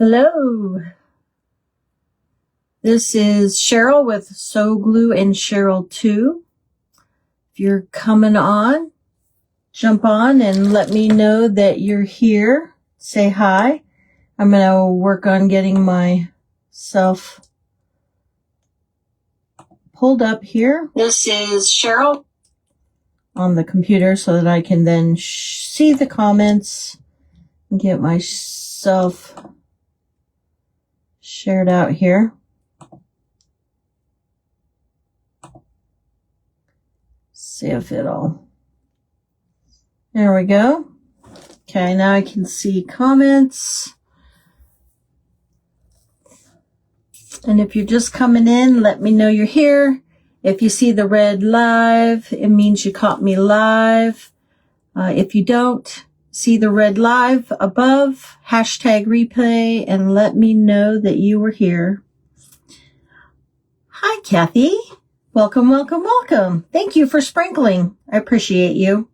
Hello, this is Cheryl with Sew Glue and Cheryl 2. If you're coming on, jump on and let me know that you're here. Say hi. I'm going to work on getting myself pulled up here. This is Cheryl on the computer so that I can then see the comments and get myself shared out here. See if it'll. There we go. Okay, now I can see comments. And if you're just coming in, let me know you're here. If you see the red live, it means you caught me live. If you don't see the red live above, hashtag replay and let me know that you were here. Hi, Kathy. Welcome, welcome, welcome. Thank you for sprinkling. I appreciate you.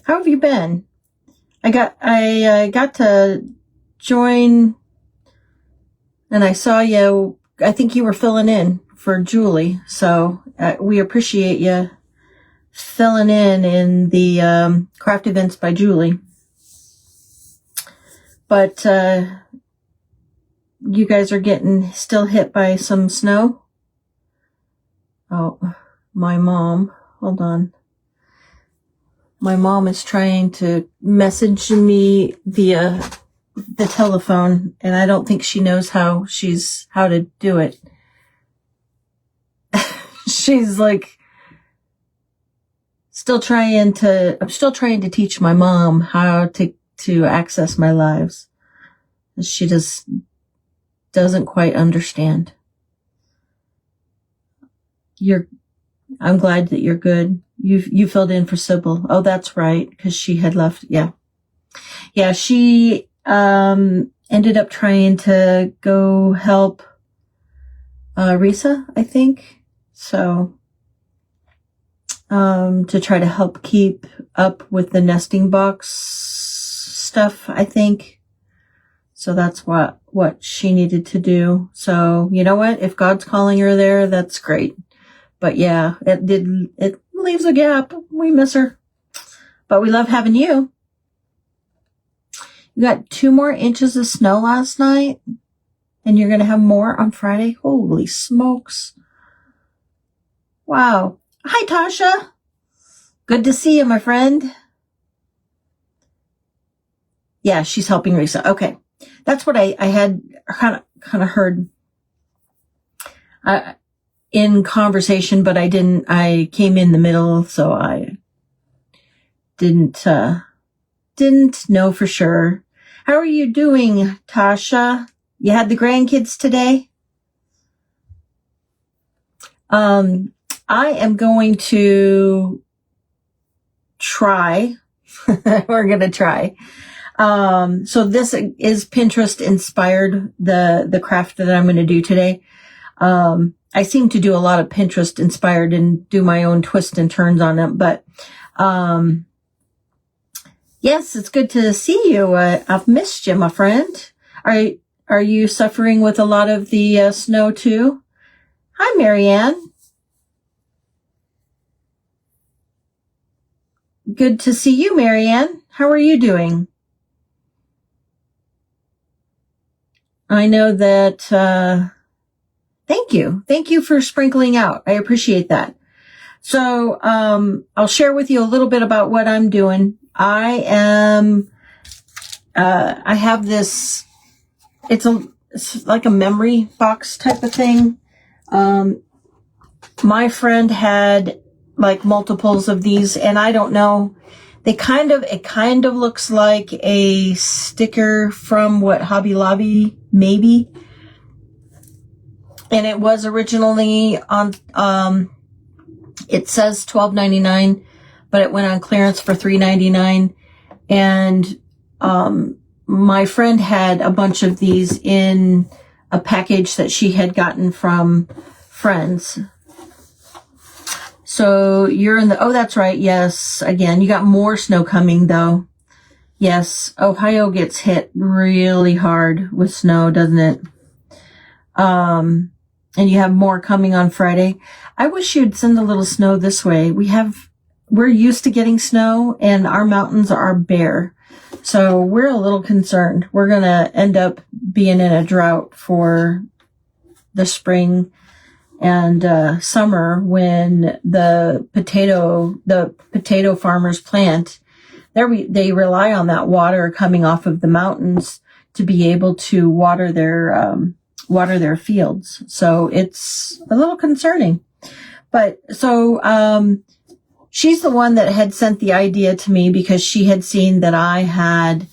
How have you been? I got to join and I saw you. I think you were filling in for Julie. So we appreciate you filling in the craft events by Julie. But you guys are getting still hit by some snow. Oh, my mom. Hold on. My mom is trying to message me via the telephone, and I don't think she knows how to do it. She's like I'm still trying to teach my mom how to access my lives. She just doesn't quite understand. I'm glad that you're good. You filled in for Sybil. Oh, that's right, because she had left. Yeah. She ended up trying to go help Risa, I think. So to try to help keep up with the nesting box stuff, I think. So that's what she needed to do. So you know what? If God's calling her there, that's great. But yeah, it leaves a gap. We miss her. But we love having you. You got 2 more inches of snow last night, and you're going to have more on Friday? Holy smokes. Wow. Hi, Tasha. Good to see you, my friend. Yeah, she's helping Risa. Okay. That's what I had kind of heard in conversation, but I came in the middle, so I didn't know for sure. How are you doing, Tasha? You had the grandkids today? I am going to try. We're going to try. So this is Pinterest inspired, the craft that I'm going to do today. I seem to do a lot of Pinterest inspired and do my own twists and turns on them, but, yes, it's good to see you. I've missed you, my friend. Are you suffering with a lot of the snow too? Hi, Marianne. Good to see you, Marianne. How are you doing? I know that, thank you. Thank you for sprinkling out. I appreciate that. So, I'll share with you a little bit about what I'm doing. I have this, it's like a memory box type of thing. My friend had like multiples of these, and I don't know, it kind of looks like a sticker from what Hobby Lobby, maybe. And it was originally on, it says $12.99, but it went on clearance for $3.99. And, my friend had a bunch of these in a package that she had gotten from friends. So you're in the, oh, that's right. Yes. Again, you got more snow coming though. Yes, Ohio gets hit really hard with snow, doesn't it? And you have more coming on Friday. I wish you'd send a little snow this way. We're used to getting snow and our mountains are bare. So we're a little concerned. We're going to end up being in a drought for the spring and summer when the potato farmers plant. They rely on that water coming off of the mountains to be able to water their fields. So it's a little concerning. But so she's the one that had sent the idea to me because she had seen that I had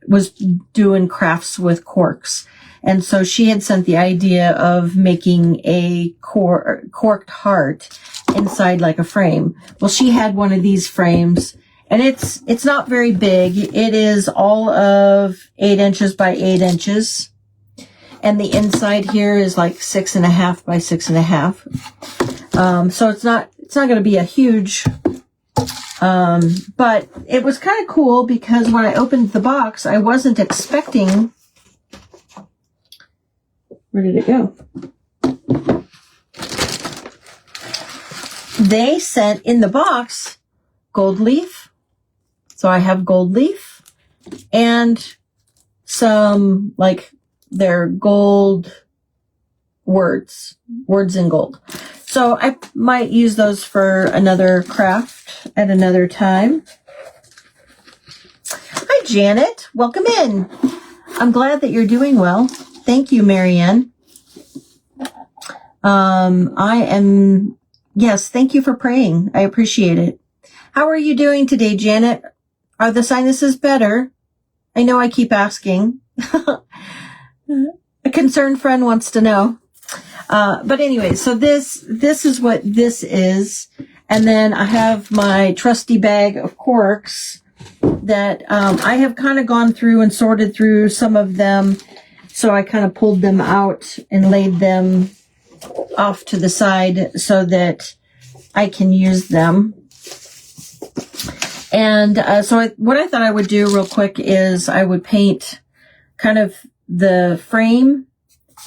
was doing crafts with corks. And so she had sent the idea of making a corked heart inside like a frame. Well, she had one of these frames, and it's not very big. It is all of 8 inches by 8 inches. And the inside here is like 6.5 by 6.5. So it's not going to be a huge, but it was kind of cool because when I opened the box, I wasn't expecting. Where did it go? They sent in the box gold leaf. So I have gold leaf and some like their gold words in gold. So I might use those for another craft at another time. Hi, Janet. Welcome in. I'm glad that you're doing well. Thank you, Marianne. Yes, thank you for praying. I appreciate it. How are you doing today, Janet? Are the sinuses better? I know I keep asking. A concerned friend wants to know. But anyway, so this is what this is. And then I have my trusty bag of corks that I have kind of gone through and sorted through some of them. So I kind of pulled them out and laid them off to the side so that I can use them. And what I thought I would do real quick is I would paint kind of the frame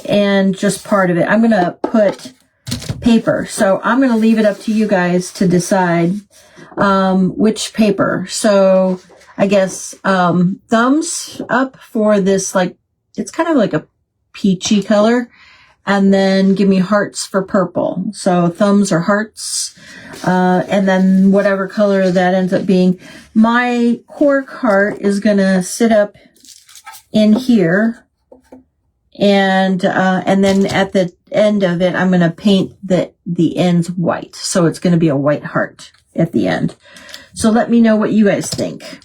and just part of it. I'm going to put paper. So I'm going to leave it up to you guys to decide which paper. So I guess thumbs up for this, like, it's kind of like a peachy color. And then give me hearts for purple. So thumbs or hearts. And then whatever color that ends up being. My cork heart is going to sit up in here. And then at the end of it, I'm going to paint the ends white. So it's going to be a white heart at the end. So let me know what you guys think.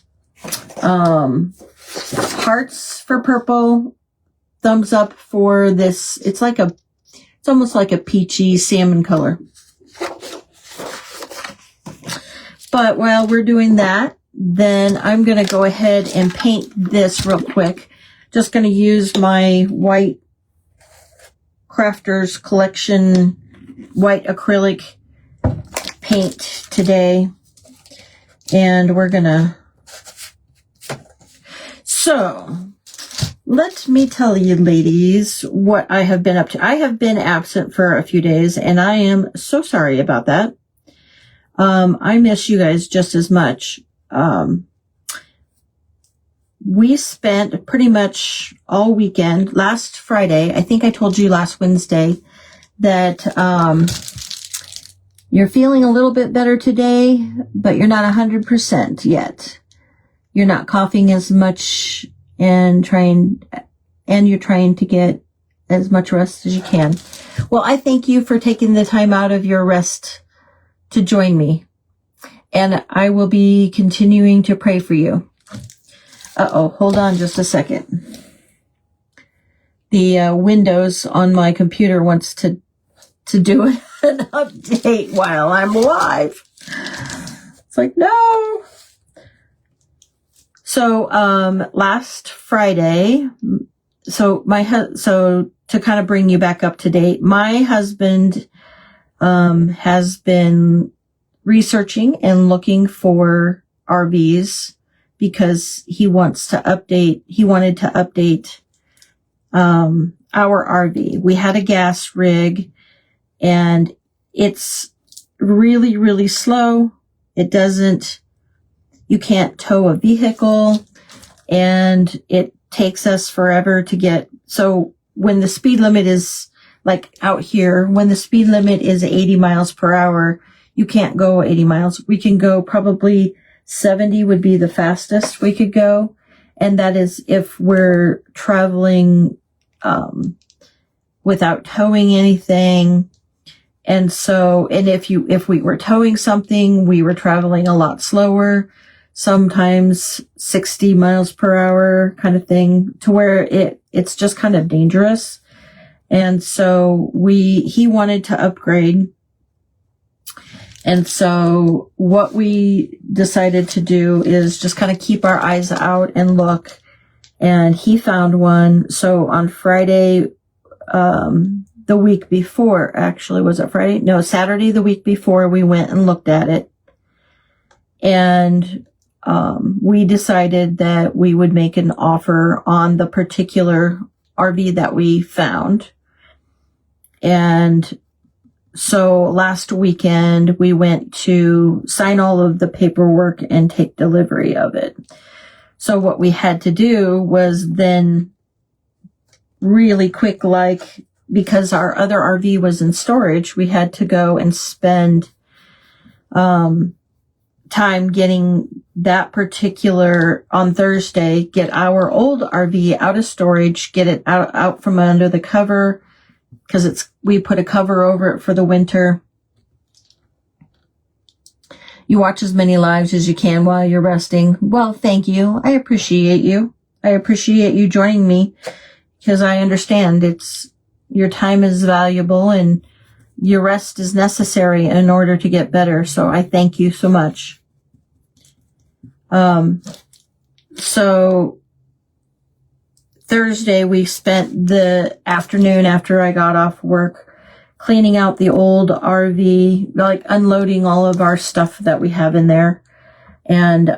Hearts for purple. Thumbs up for this. It's almost like a peachy salmon color. But while we're doing that, then I'm going to go ahead and paint this real quick. Just going to use my white Crafters Collection white acrylic paint today. And we're going to... So... let me tell you, ladies, what I have been up to. I have been absent for a few days, and I am so sorry about that. I miss you guys just as much. We spent pretty much all weekend. Last Friday, I think I told you last Wednesday that you're feeling a little bit better today, but you're not 100% yet. You're not coughing as much and you're trying to get as much rest as you can. Well, I thank you for taking the time out of your rest to join me. And I will be continuing to pray for you. Hold on just a second. The Windows on my computer wants to do an update while I'm live. It's like, no. So, last Friday, so to kind of bring you back up to date, my husband, has been researching and looking for RVs because he wanted to update our RV. We had a gas rig, and it's really, really slow. You can't tow a vehicle, and it takes us forever to get. So when the speed limit is, like out here, when the speed limit is 80 miles per hour, you can't go 80 miles. We can go probably 70 would be the fastest we could go. And that is if we're traveling without towing anything. And if we were towing something, we were traveling a lot slower, sometimes 60 miles per hour kind of thing, to where it's just kind of dangerous. And so he wanted to upgrade. And so what we decided to do is just kind of keep our eyes out and look. And he found one. So on Friday, the week before, actually, was it Friday? No, Saturday, the week before, we went and looked at it. And we decided that we would make an offer on the particular RV that we found. And so last weekend, we went to sign all of the paperwork and take delivery of it. So what we had to do was then really quick, because our other RV was in storage, we had to go and spend time getting that particular, on Thursday, get our old RV out of storage, get it out from under the cover, because we put a cover over it for the winter. You watch as many lives as you can while you're resting. Well, thank you. I appreciate you. I appreciate you joining me, because I understand your time is valuable and your rest is necessary in order to get better. So I thank you so much. So Thursday, we spent the afternoon after I got off work cleaning out the old RV, unloading all of our stuff that we have in there. And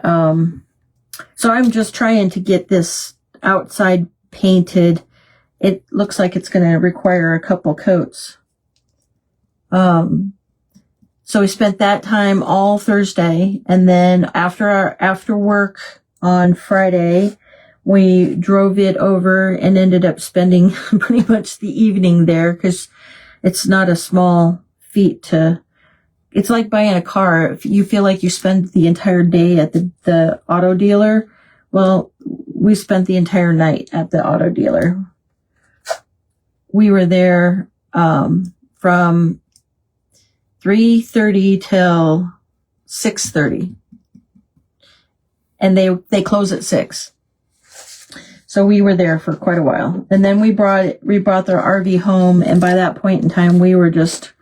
so I'm just trying to get this outside painted. It looks like it's going to require a couple coats. So we spent that time all Thursday, and then after work on Friday, we drove it over and ended up spending pretty much the evening there, because it's not a small feat it's like buying a car. If you feel like you spend the entire day at the auto dealer, well, we spent the entire night at the auto dealer. We were there from 3:30 till 6:30, and they close at 6. So we were there for quite a while, and then we brought the RV home, and by that point in time, we were just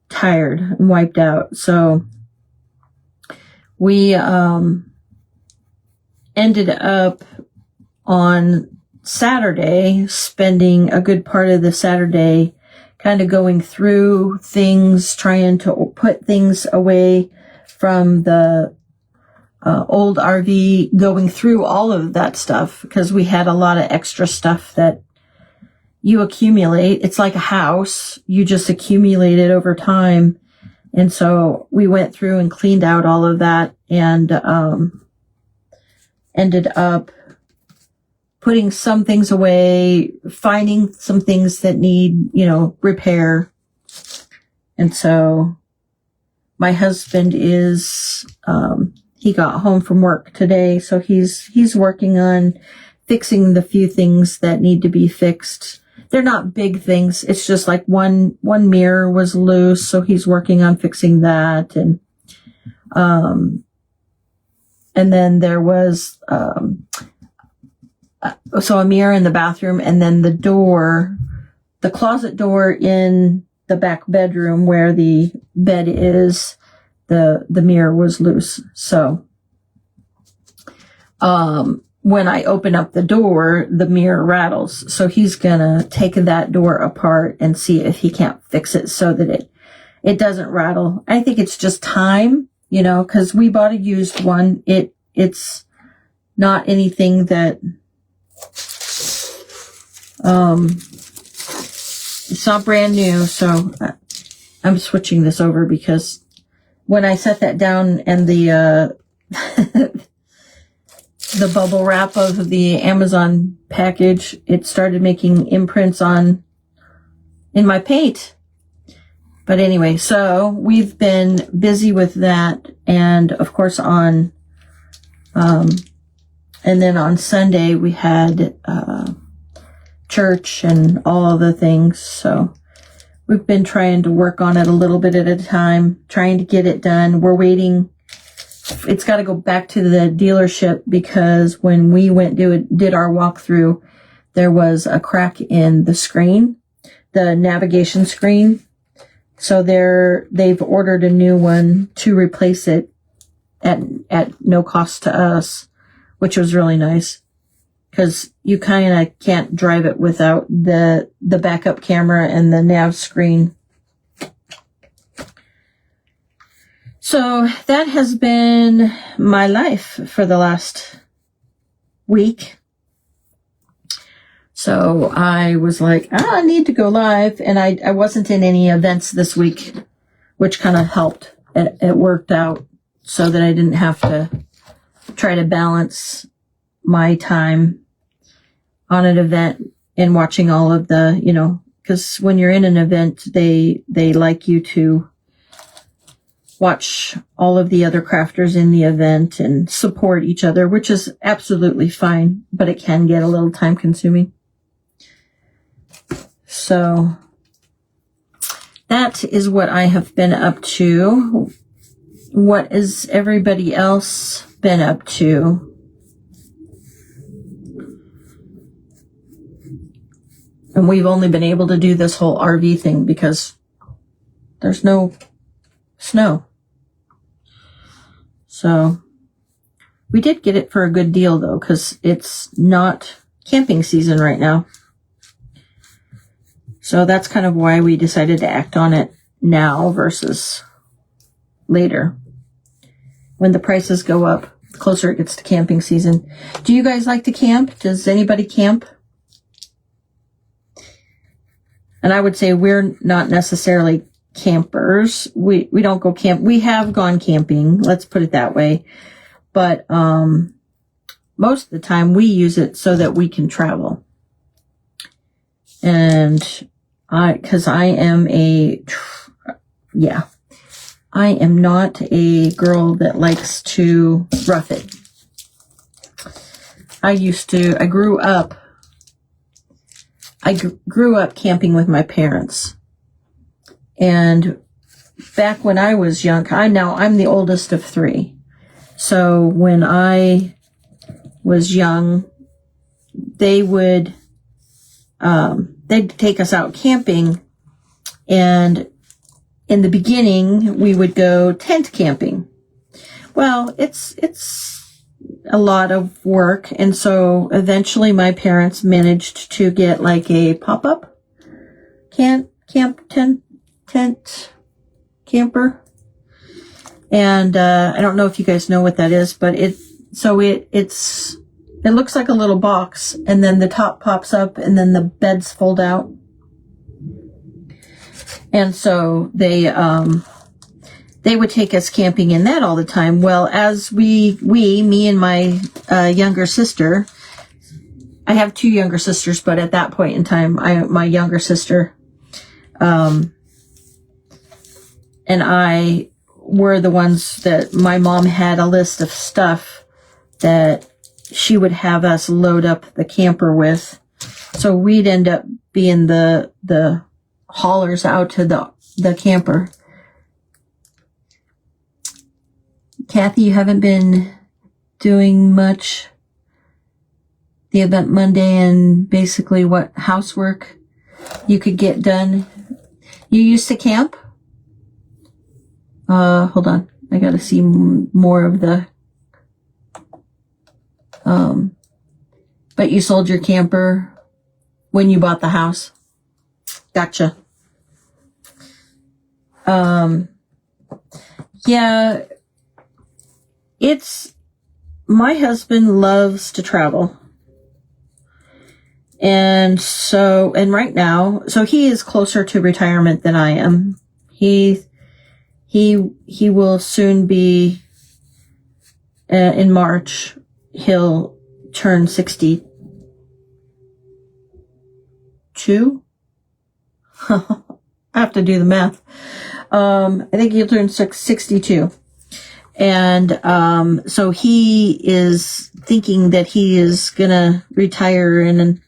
tired and wiped out. So we ended up on Saturday spending a good part of the Saturday kind of going through things, trying to put things away from the old RV, going through all of that stuff, because we had a lot of extra stuff that you accumulate. It's like a house. You just accumulate it over time. And so we went through and cleaned out all of that, and ended up putting some things away, finding some things that need, repair. And so my husband is, he got home from work today, so he's working on fixing the few things that need to be fixed. They're not big things. It's just like one mirror was loose, so he's working on fixing that. And then there was, so a mirror in the bathroom, and then the closet door in the back bedroom where the bed is, the mirror was loose. So, when I open up the door, the mirror rattles. So he's gonna take that door apart and see if he can't fix it so that it doesn't rattle. I think it's just time, cause we bought a used one. It's not anything that, it's not brand new. So I'm switching this over because when I set that down and the, the bubble wrap of the Amazon package, it started making imprints in my paint. But anyway, so we've been busy with that, and of course and then on Sunday we had church and all of the things. So we've been trying to work on it a little bit at a time, trying to get it done. We're waiting. It's got to go back to the dealership because when we did our walkthrough, there was a crack in the screen, the navigation screen. So they've ordered a new one to replace it at no cost to us, which was really nice because you kind of can't drive it without the backup camera and the nav screen. So that has been my life for the last week. So I was like, I need to go live. And I wasn't in any events this week, which kind of helped. It worked out so that I didn't have to try to balance my time on an event and watching all of the, because when you're in an event, they like you to watch all of the other crafters in the event and support each other, which is absolutely fine, but it can get a little time consuming. So that is what I have been up to. What has everybody else been up to? And we've only been able to do this whole RV thing because there's no snow. So we did get it for a good deal though, because it's not camping season right now. So that's kind of why we decided to act on it now versus later. When the prices go up, the closer it gets to camping season. Do you guys like to camp? Does anybody camp? And I would say we're not necessarily campers. We don't go camp. We have gone camping. Let's put it that way. But most of the time we use it so that we can travel. And because I am not a girl that likes to rough it. I grew up camping with my parents. And back when I was young, I'm the oldest of three. So when I was young, they would, they'd take us out camping, and in the beginning we would go tent camping. Well, it's a lot of work, and so eventually my parents managed to get like a pop-up tent camper. And I don't know if you guys know what that is, but it looks like a little box, and then the top pops up, and then the beds fold out. And so they would take us camping in that all the time. Well, as me and my younger sister, I have two younger sisters, but at that point in time, my younger sister and I were the ones that my mom had a list of stuff that she would have us load up the camper with. So we'd end up being the haulers out to the camper. Kathy, you haven't been doing much the event Monday and basically what housework you could get done. You used to camp? Hold on. I gotta see more of the, but you sold your camper when you bought the house. Gotcha. Yeah, my husband loves to travel. And right now, so he is closer to retirement than I am. He will soon be, in March, he'll turn 62. I have to do the math. I think he'll turn 62. And so he is thinking that he is going to retire in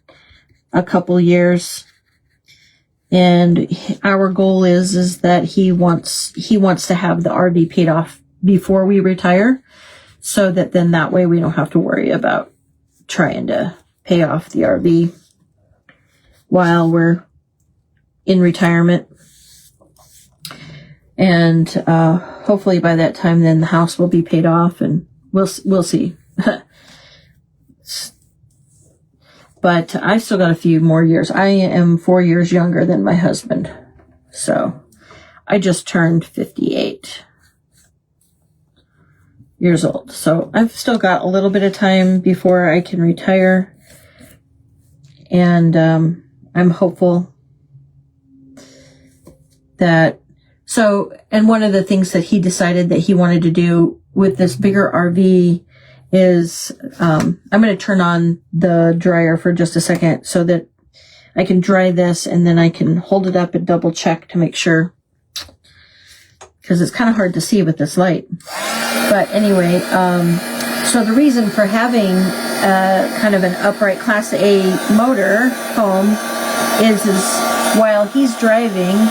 a couple years. And our goal is that he wants to have the RV paid off before we retire, so that then that way we don't have to worry about trying to pay off the RV while we're in retirement. And hopefully by that time then the house will be paid off, and we'll see. But I've still got a few more years. I am 4 years younger than my husband. So I just turned 58 years old. So I've still got a little bit of time before I can retire. And I'm hopeful that... and one of the things that he decided that he wanted to do with this bigger RV is, I'm going to turn on the dryer for just a second so that I can dry this, and then I can hold it up and double check to make sure, because it's kind of hard to see with this light. But anyway, so the reason for having kind of an upright Class A motor home is while he's driving,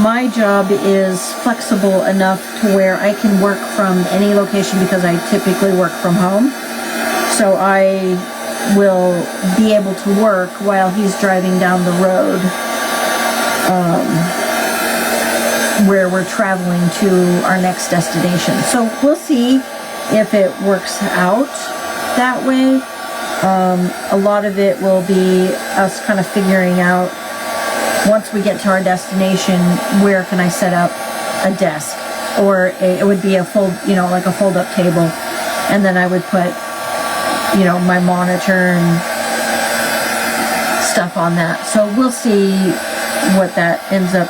my job is flexible enough to where I can work from any location, because I typically work from home. So I will be able to work while he's driving down the road, where we're traveling to our next destination. So we'll see if it works out that way. A lot of it will be us kind of figuring out, once we get to our destination, where can I set up a desk, or it would be a like a fold-up table, and then I would put, my monitor and stuff on that. So we'll see what that ends up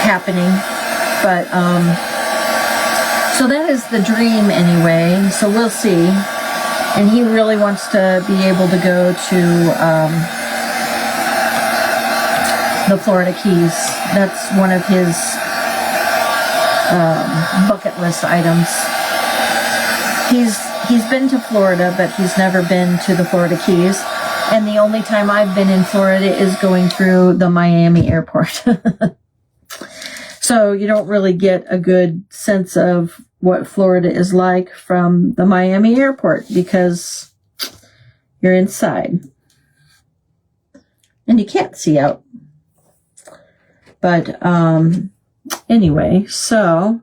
happening. But so that is the dream anyway. So we'll see. And he really wants to be able to go to the Florida Keys. That's one of his bucket list items. He's been to Florida, but he's never been to the Florida Keys. And the only time I've been in Florida is going through the Miami airport. So you don't really get a good sense of what Florida is like from the Miami airport, because you're inside and you can't see out. But anyway, so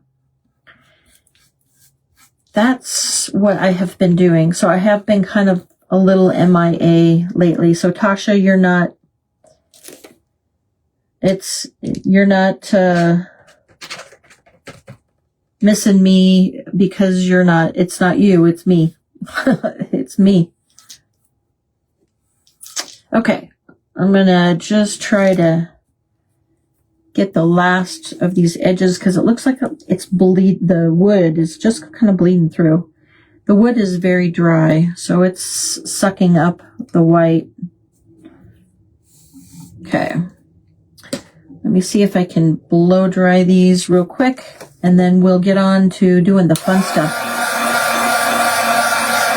that's what I have been doing. So I have been kind of a little MIA lately. So Tasha, you're not missing me, because it's not you, it's me. It's me. Okay. I'm gonna just try to get the last of these edges, because it looks like the wood is just kind of bleeding through. The wood is very dry, so it's sucking up the white. Okay. Let me see if I can blow dry these real quick, and then we'll get on to doing the fun stuff.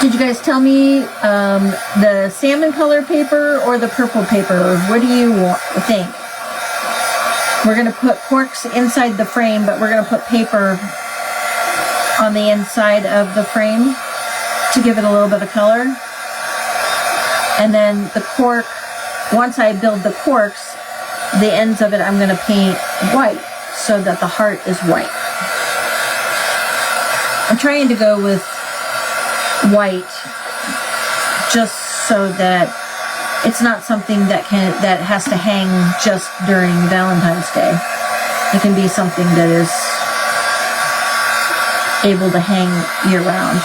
Did you guys tell me the salmon color paper or the purple paper? What do you think? We're going to put corks inside the frame, but we're going to put paper on the inside of the frame to give it a little bit of color. And then the cork, once I build the corks, the ends of it I'm going to paint white so that the heart is white. I'm trying to go with white just so that it's not something that has to hang just during Valentine's Day. It can be something that is able to hang year round.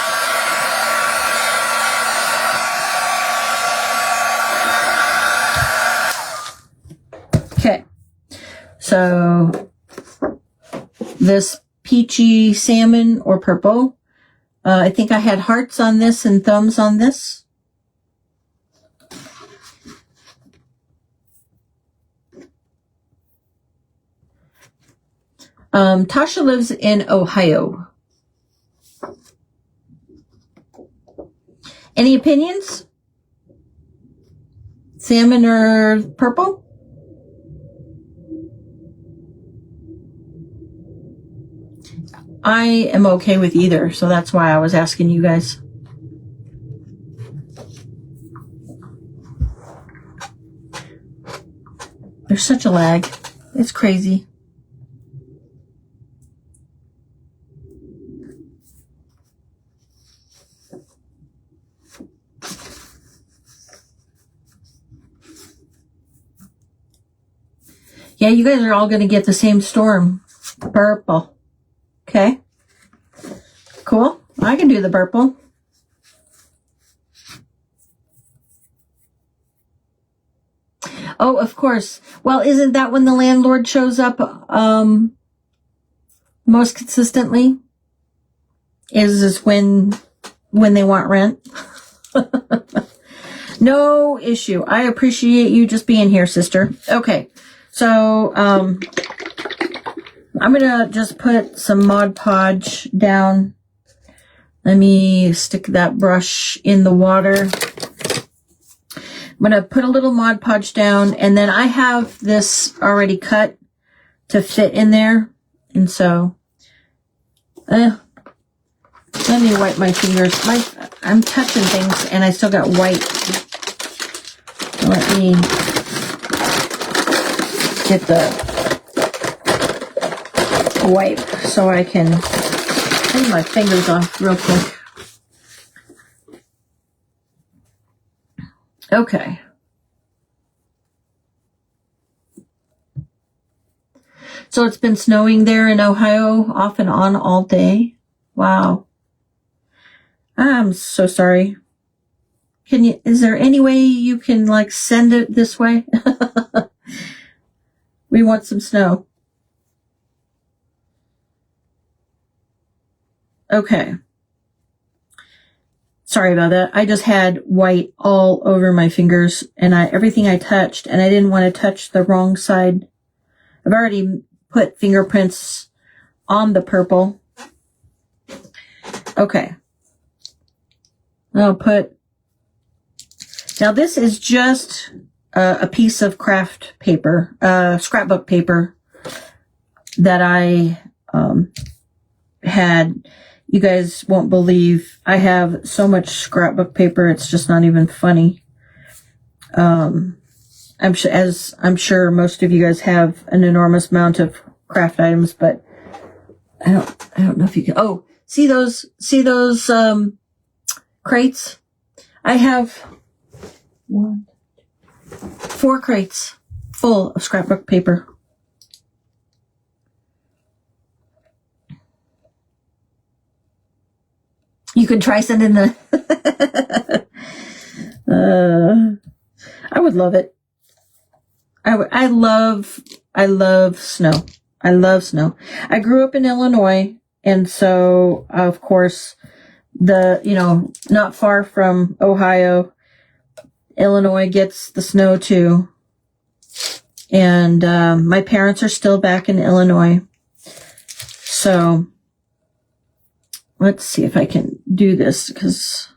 Okay, so this peachy salmon or purple, I think I had hearts on this and thumbs on this. Tasha lives in Ohio. Any opinions? Salmon or purple? I am okay with either, so that's why I was asking you guys. There's such a lag. It's crazy. Yeah, you guys are all going to get the same storm. Purple. Okay. Cool. I can do the purple. Oh, of course. Well, isn't that when the landlord shows up most consistently? Is when they want rent? No issue. I appreciate you just being here, sister. Okay. So, I'm going to just put some Mod Podge down. Let me stick that brush in the water. I'm going to put a little Mod Podge down, and then I have this already cut to fit in there. And so, let me wipe my fingers. I'm touching things, and I still got white. Let me get the wipe so I can clean my fingers off real quick. Okay. So it's been snowing there in Ohio off and on all day. Wow. I'm so sorry. Is there any way you can like send it this way? We want some snow. Okay. Sorry about that. I just had white all over my fingers and everything I touched, and I didn't want to touch the wrong side. I've already put fingerprints on the purple. Okay. Now this is just a piece of craft paper, scrapbook paper that I had. You guys won't believe I have so much scrapbook paper. It's just not even funny. I'm sure most of you guys have an enormous amount of craft items, but I don't know if you can. Oh, see those crates? I have 4 crates full of scrapbook paper. You could try sending the I would love it. I love snow. I love snow. I grew up in Illinois, and so of course not far from Ohio, Illinois gets the snow too. And my parents are still back in Illinois. So let's see if I can do this, because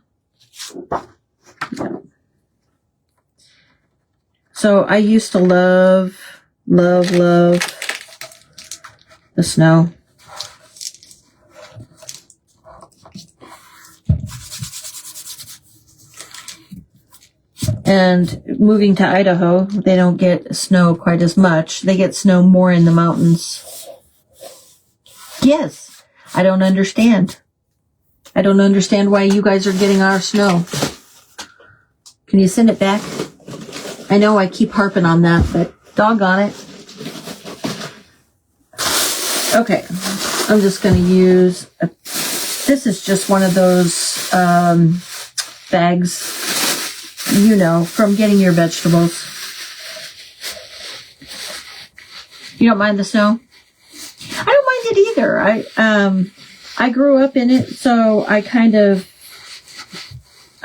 so I used to love the snow. And moving to Idaho, they don't get snow quite as much. They get snow more in the mountains. Yes, I don't understand. I don't understand why you guys are getting our snow. Can you send it back? I know I keep harping on that, but doggone it. Okay, I'm just going to use a this is just one of those bags, you know, from getting your vegetables. You don't mind the snow? I don't mind it either. I grew up in it, so I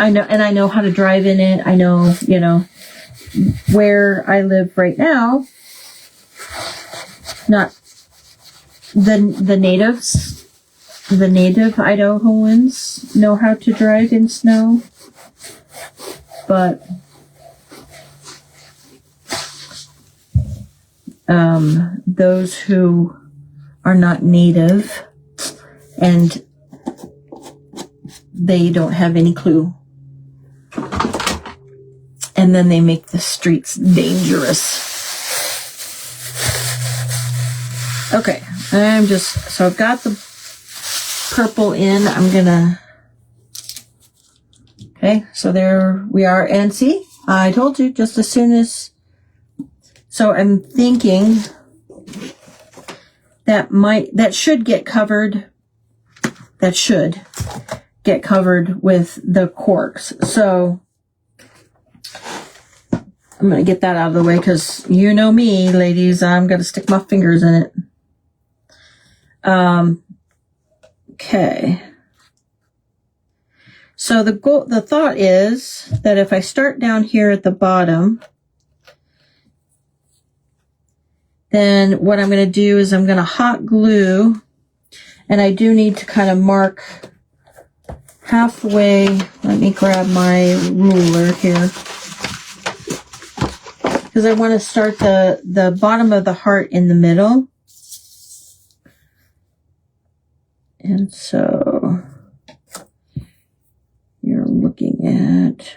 know how to drive in it. I know, you know, where I live right now, not the native Idahoans know how to drive in snow, but those who are not native and they don't have any clue, and then they make the streets dangerous. Okay, so I've got the purple in. Okay, so there we are. And see, I told you just as soon as, so I'm thinking that should get covered. That should get covered with the corks. So I'm going to get that out of the way because you know me, ladies, I'm going to stick my fingers in it. Okay. So the thought is that if I start down here at the bottom, then what I'm going to do is I'm going to hot glue, and I do need to kind of mark halfway. Let me grab my ruler here, because I want to start the bottom of the heart in the middle. And so you're looking at,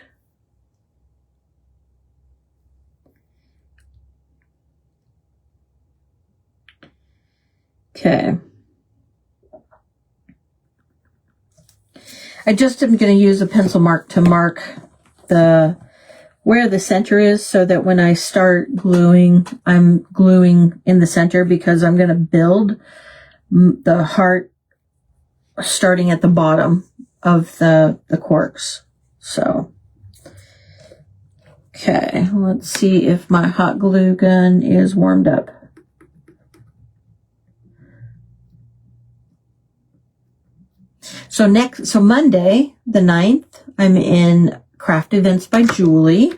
okay. I just am going to use a pencil mark to mark where the center is, so that when I start gluing, I'm gluing in the center, because I'm going to build the heart starting at the bottom of the corks. So, okay, let's see if my hot glue gun is warmed up. So Monday, the 9th, I'm in Craft Events by Julie.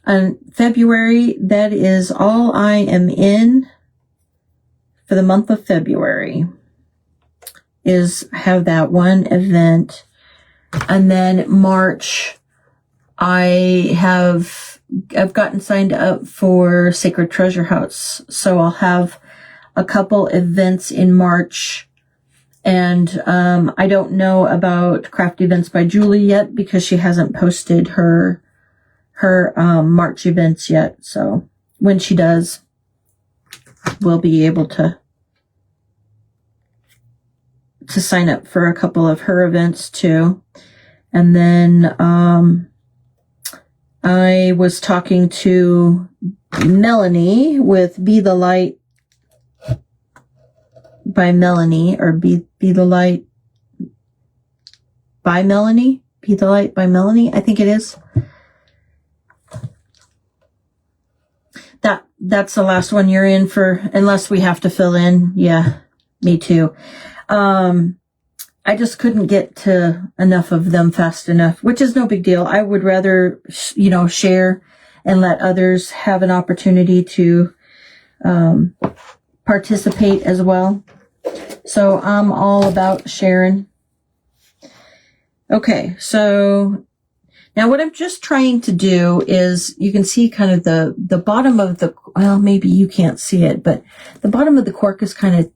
On February, that is all I am in for the month of February, is have that one event. And then March, I've gotten signed up for Sacred Treasure House. So I'll have a couple events in March. And I don't know about Craft Events by Julie yet, because she hasn't posted her March events yet. So when she does, we'll be able to sign up for a couple of her events too. And then I was talking to Melanie with Be the Light by Melanie, or Be the Light by Melanie. Be the Light by Melanie, I think it is. That's the last one you're in for, unless we have to fill in. Yeah, me too. I just couldn't get to enough of them fast enough, which is no big deal. I would rather, share and let others have an opportunity to participate as well. So I'm all about sharing. Okay, so now what I'm just trying to do is, you can see kind of the bottom of well, maybe you can't see it, but the bottom of the cork is kind of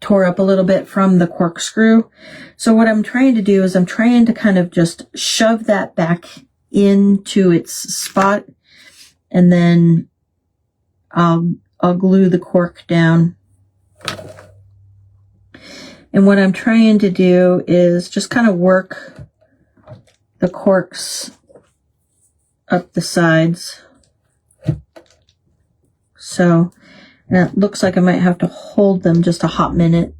tore up a little bit from the corkscrew. So what I'm trying to do is I'm trying to kind of just shove that back into its spot, and then I'll glue the cork down. And what I'm trying to do is just kind of work the corks up the sides. So, and it looks like I might have to hold them just a hot minute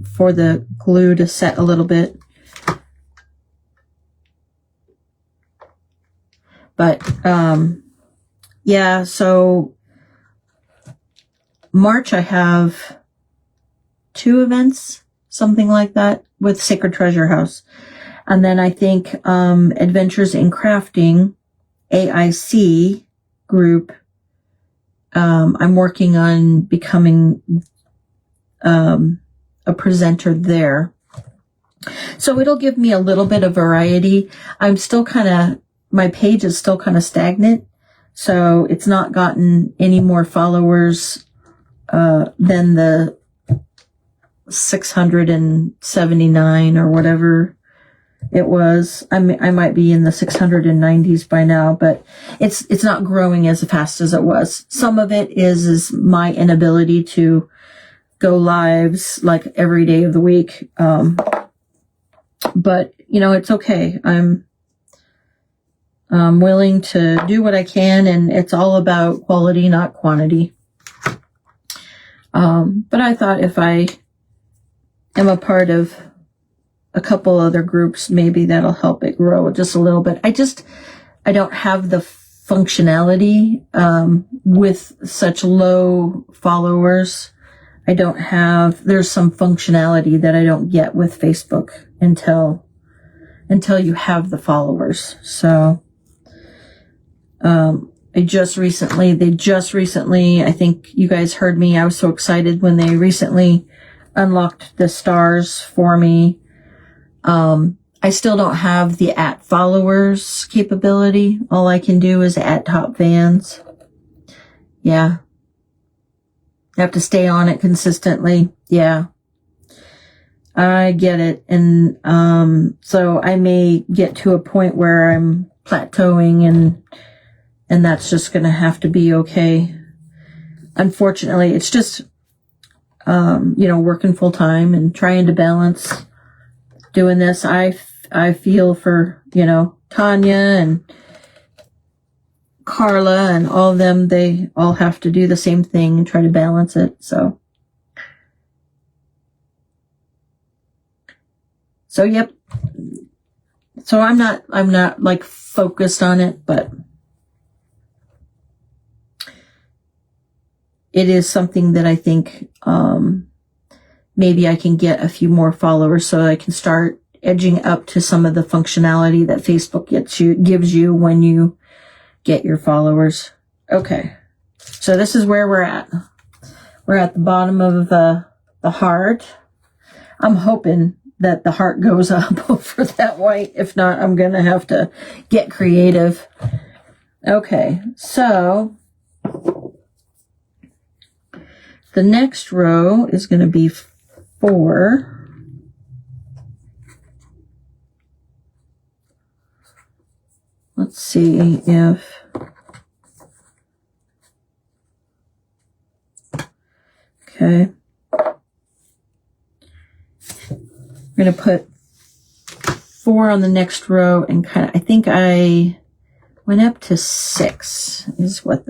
for the glue to set a little bit. But, yeah, so March I have 2 events, something like that, with Sacred Treasure House. And then I think Adventures in Crafting, AIC group, I'm working on becoming a presenter there. So it'll give me a little bit of variety. I'm still my page is still kind of stagnant, so it's not gotten any more followers than the 679 or whatever it was. I might be in the 690s by now, but it's not growing as fast as it was. Some of it is my inability to go lives like every day of the week. But it's okay. I'm willing to do what I can, and it's all about quality, not quantity. But I thought if I am a part of a couple other groups, maybe that'll help it grow just a little bit. I don't have the functionality, with such low followers. There's some functionality that I don't get with Facebook until you have the followers. So, they just recently, I think you guys heard me. I was so excited when they recently unlocked the stars for me. I still don't have the @followers capability. All I can do is @top fans. Yeah. I have to stay on it consistently. Yeah. I get it. And, so I may get to a point where I'm plateauing, and that's just going to have to be okay. Unfortunately, it's just, working full time and trying to balance doing this. I feel for, Tanya and Carla and all of them. They all have to do the same thing and try to balance it. So yep. So I'm not like focused on it, but it is something that I think, maybe I can get a few more followers so I can start edging up to some of the functionality that Facebook gives you when you get your followers. Okay. So this is where we're at. We're at the bottom of the heart. I'm hoping that the heart goes up over that white. If not, I'm going to have to get creative. Okay. So the next row is going to be 4. Let's see if okay. I'm going to put 4 on the next row, and I think I went up to 6 is what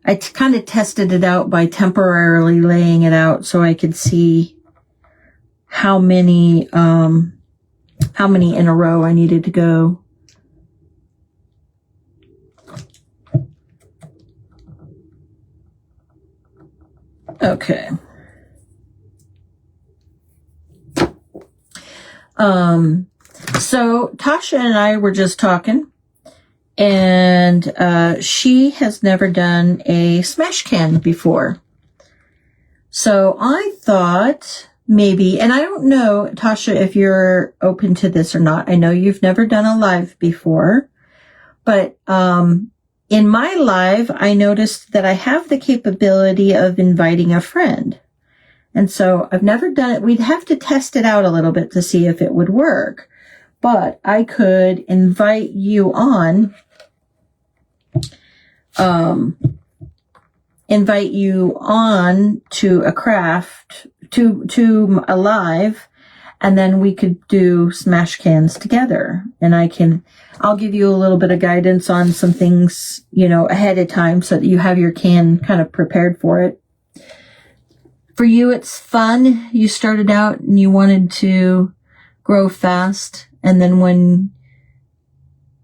I kind of tested it out by temporarily laying it out so I could see how many in a row I needed to go. Okay. So Tasha and I were just talking, and she has never done a smash can before. So I thought maybe, and I don't know, Tasha, if you're open to this or not. I know you've never done a live before, but in my live, I noticed that I have the capability of inviting a friend. And so I've never done it. We'd have to test it out a little bit to see if it would work. But I could invite you on, to a craft, to a live, and then we could do smash cans together. And I'll give you a little bit of guidance on some things, ahead of time so that you have your can kind of prepared for it. For you, it's fun. You started out and you wanted to grow fast. And then when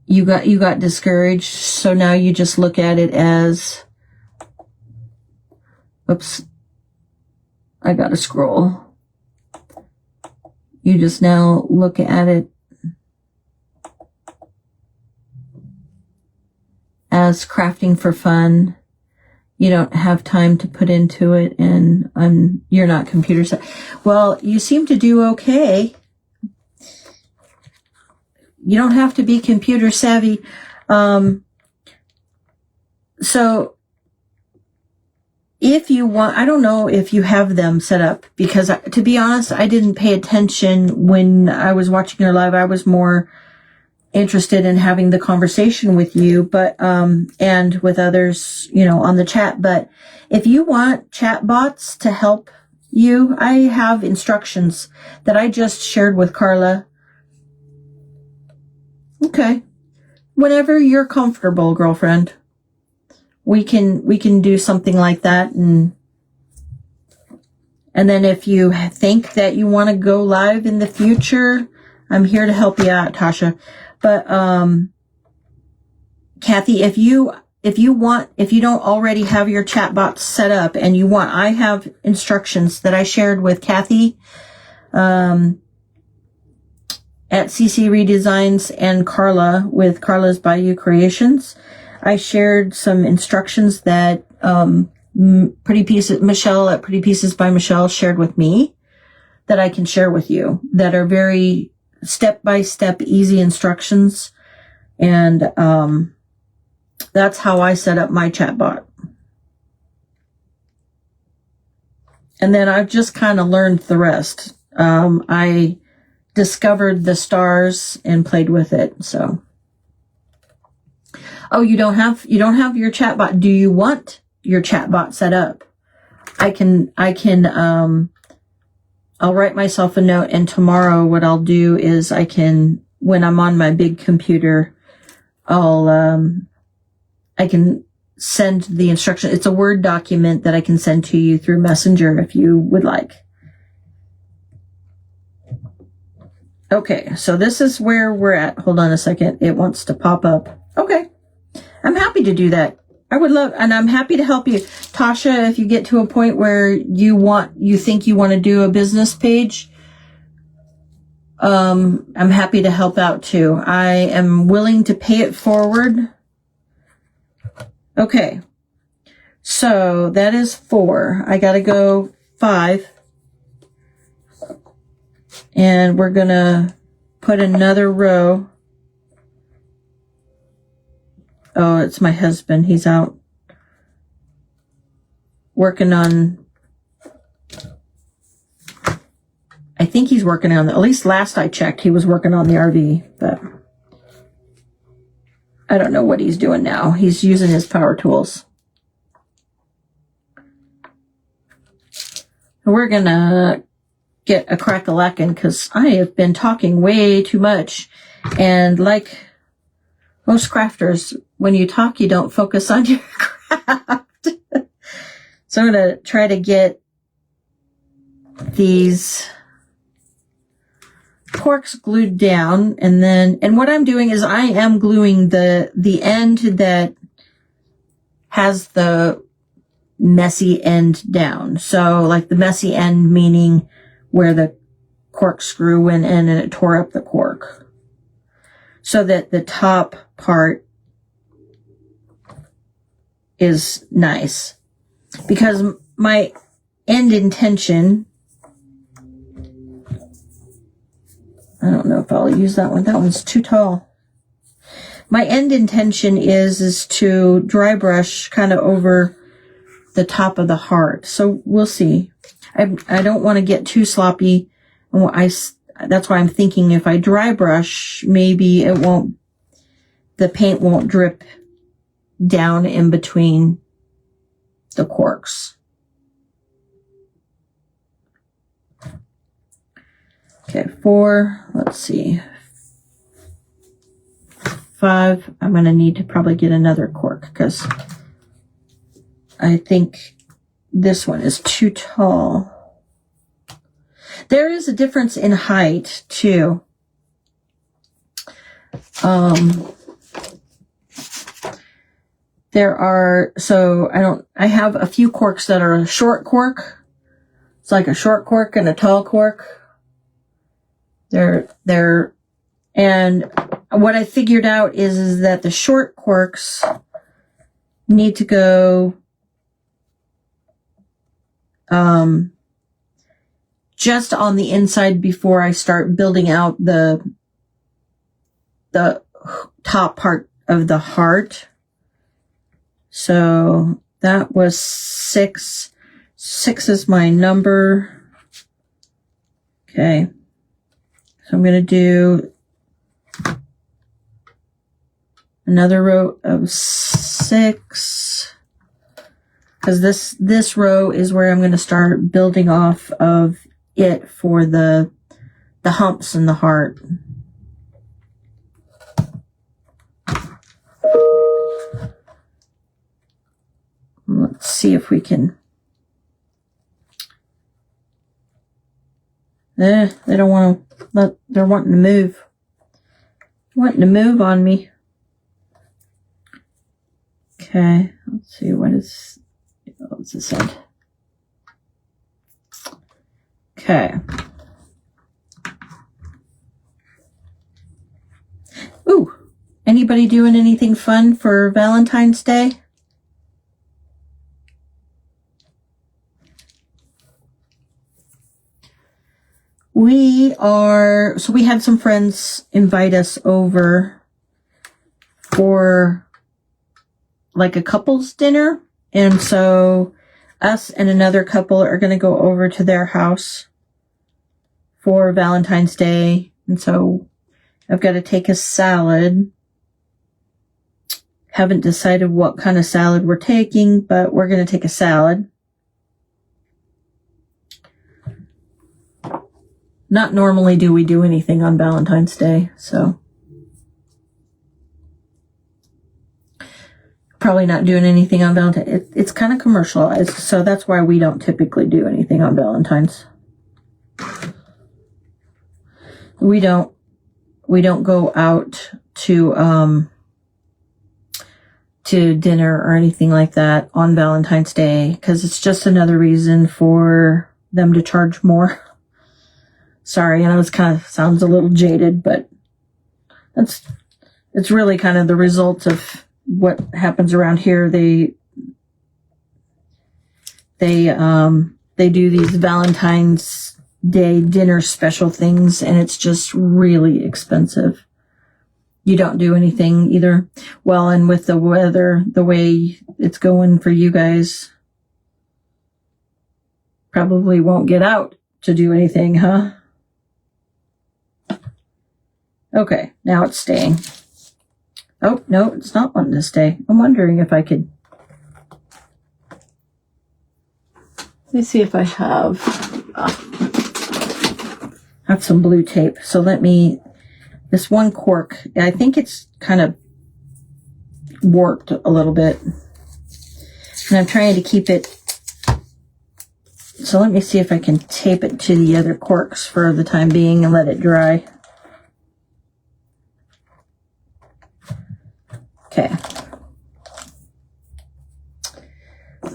you got discouraged, so now you just look at it as, oops, I gotta scroll. You just now look at it as crafting for fun. You don't have time to put into it, and you're not computer savvy. Well, you seem to do okay. You don't have to be computer savvy. So if you want, I don't know if you have them set up, because to be honest, I didn't pay attention when I was watching your live. I was more interested in having the conversation with you, but, and with others, on the chat. But if you want chat bots to help you, I have instructions that I just shared with Carla. Okay. Whenever you're comfortable, girlfriend, we can do something like that. And then if you think that you want to go live in the future, I'm here to help you out, Tasha. But, Kathy, if you don't already have your chat bots set up and you want, I have instructions that I shared with Kathy, at CC Redesigns, and Carla with Carla's Bayou Creations. I shared some instructions that Michelle at Pretty Pieces by Michelle shared with me that I can share with you, that are very step-by-step easy instructions. And that's how I set up my chatbot. And then I've just kind of learned the rest. I discovered the stars and played with it. So, oh, you don't have your chatbot. Do you want your chatbot set up? I'll write myself a note, and tomorrow what I'll do is when I'm on my big computer, I can send the instruction. It's a Word document that I can send to you through Messenger if you would like. Okay, so this is where we're at. Hold on a second. It wants to pop up. Okay. I'm happy to do that. I would love, and I'm happy to help you. Tasha, if you get to a point where you think you want to do a business page, I'm happy to help out too. I am willing to pay it forward. Okay. So that is 4. I gotta go 5. And we're gonna put another row. Oh, it's my husband. He's out working on, I think he's working on, at least last I checked, he was working on the RV, but I don't know what he's doing now. He's using his power tools. We're gonna get a crack-a-lackin' because I have been talking way too much. And like most crafters, when you talk, you don't focus on your craft. So I'm going to try to get these corks glued down. And what I'm doing is I am gluing the end that has the messy end down. So like the messy end meaning where the corkscrew went in and it tore up the cork. So that the top part is nice. Because my end intention, I don't know if I'll use that one. That one's too tall. My end intention is to dry brush kind of over the top of the heart. So we'll see. I don't want to get too sloppy. That's why I'm thinking if I dry brush, maybe the paint won't drip down in between the corks. Okay, 4, let's see. 5, I'm going to need to probably get another cork because I think this one is too tall. There is a difference in height too. I have a few corks that are a short cork. It's like a short cork and a tall cork. And what I figured out is that the short corks need to go just on the inside before I start building out the top part of the heart. So that was 6. 6 is my number. Okay. So I'm going to do another row of 6. Because this row is where I'm going to start building off of it for the humps in the heart. Let's see if we can. They don't want to. They're wanting to move. Wanting to move on me. Okay, let's see what's this said. Okay. Ooh, anybody doing anything fun for Valentine's Day? We had some friends invite us over for like a couple's dinner. And so us and another couple are going to go over to their house for Valentine's Day. And so I've got to take a salad. Haven't decided what kind of salad we're taking, but we're going to take a salad. Not normally do we do anything on Valentine's Day, so probably not doing anything on Valentine's. It's kind of commercialized, so that's why we don't typically do anything on Valentine's. We don't go out to dinner or anything like that on Valentine's Day because it's just another reason for them to charge more. Sorry, I know it sounds a little jaded, but it's really kind of the result of what happens around here. They do these Valentine's Day dinner special things, and it's just really expensive. You don't do anything either. Well, and with the weather, the way it's going for you guys, probably won't get out to do anything, huh? Okay, now it's staying. Oh, no, it's not wanting to stay. I'm wondering if I could. Let me see if I have some blue tape. So this one cork, I think it's kind of warped a little bit. And I'm trying to keep it. So let me see if I can tape it to the other corks for the time being and let it dry. Okay.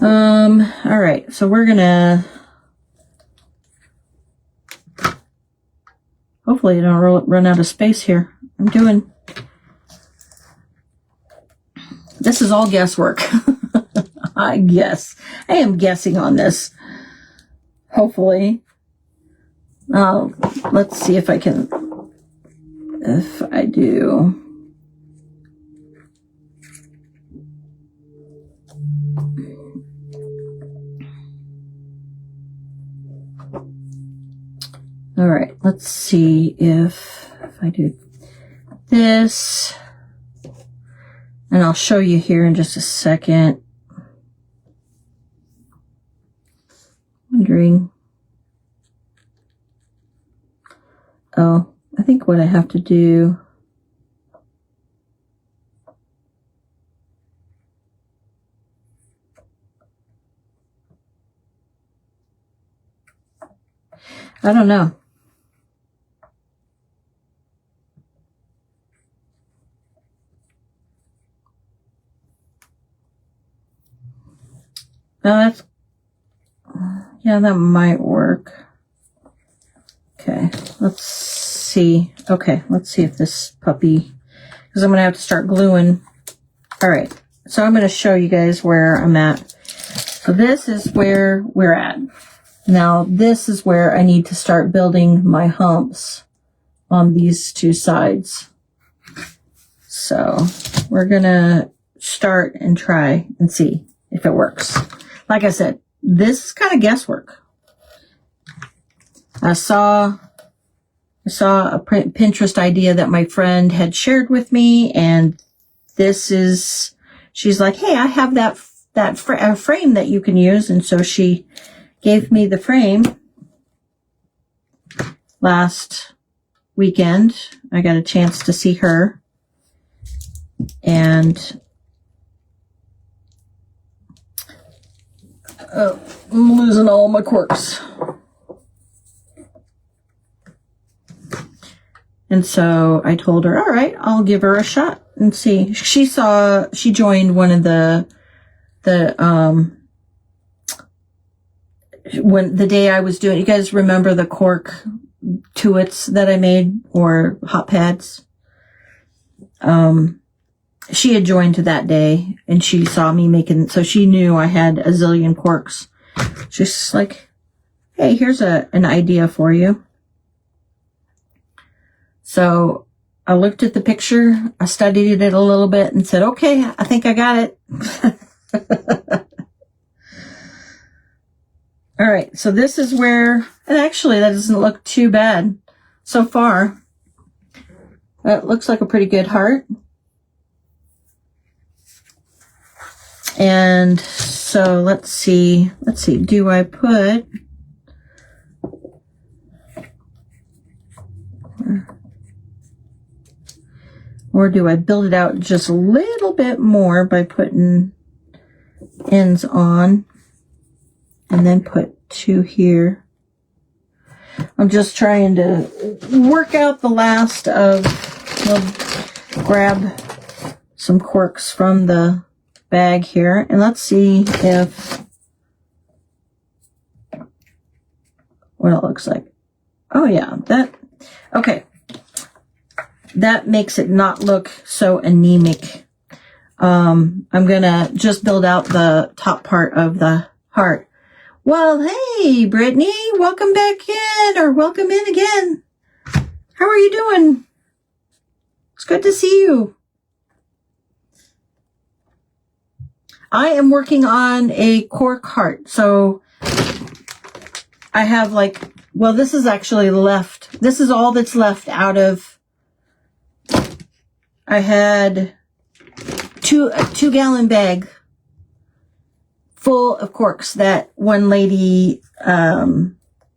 All right. So we're gonna hopefully I don't run out of space here. This is all guesswork. I am guessing on this. Hopefully. Let's see if I do. All right, let's see if I do this, and I'll show you here in just a second. Wondering. Oh, I think what I have to do. I don't know. No, yeah, that might work. Okay, let's see. Okay, let's see if this puppy, because I'm going to have to start gluing. All right, so I'm going to show you guys where I'm at. So this is where we're at. Now, this is where I need to start building my humps on these two sides. So we're going to start and try and see if it works. Like I said, this is kind of guesswork. I saw a Pinterest idea that my friend had shared with me, and this is, she's like, hey, I have that frame that you can use. And so she gave me the frame last weekend. I got a chance to see her, and I'm losing all my corks. And so I told her, all right, I'll give her a shot and see. She joined one of when the day I was doing, you guys remember the cork tuits that I made, or hot pads? She had joined that day, and she saw me making, so she knew I had a zillion corks. She's like, hey, here's an idea for you. So I looked at the picture, I studied it a little bit, and said, okay, I think I got it. All right, so this is where, and actually that doesn't look too bad so far. That looks like a pretty good heart. And so let's see, do I put, or do I build it out just a little bit more by putting ends on, and then put two here? I'm just trying to work out the last of, we'll grab some corks from the bag here, and let's see what it looks like. Oh yeah, okay. That makes it not look so anemic. I'm gonna just build out the top part of the heart. Well, hey, Brittany, welcome back in, or welcome in again. How are you doing? It's good to see you. I am working on a cork heart. So I have this is actually left. This is all that's left out of, I had a 2-gallon bag full of corks that one lady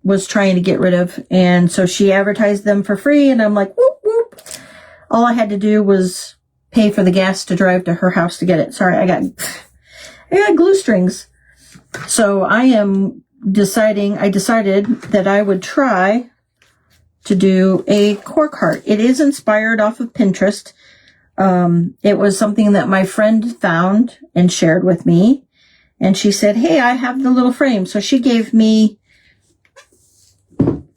was trying to get rid of. And so she advertised them for free, and I'm like, whoop, whoop. All I had to do was pay for the gas to drive to her house to get it. Sorry, I got glue strings. So I decided that I would try to do a cork heart. It is inspired off of Pinterest. It was something that my friend found and shared with me. And she said, hey, I have the little frame. So she gave me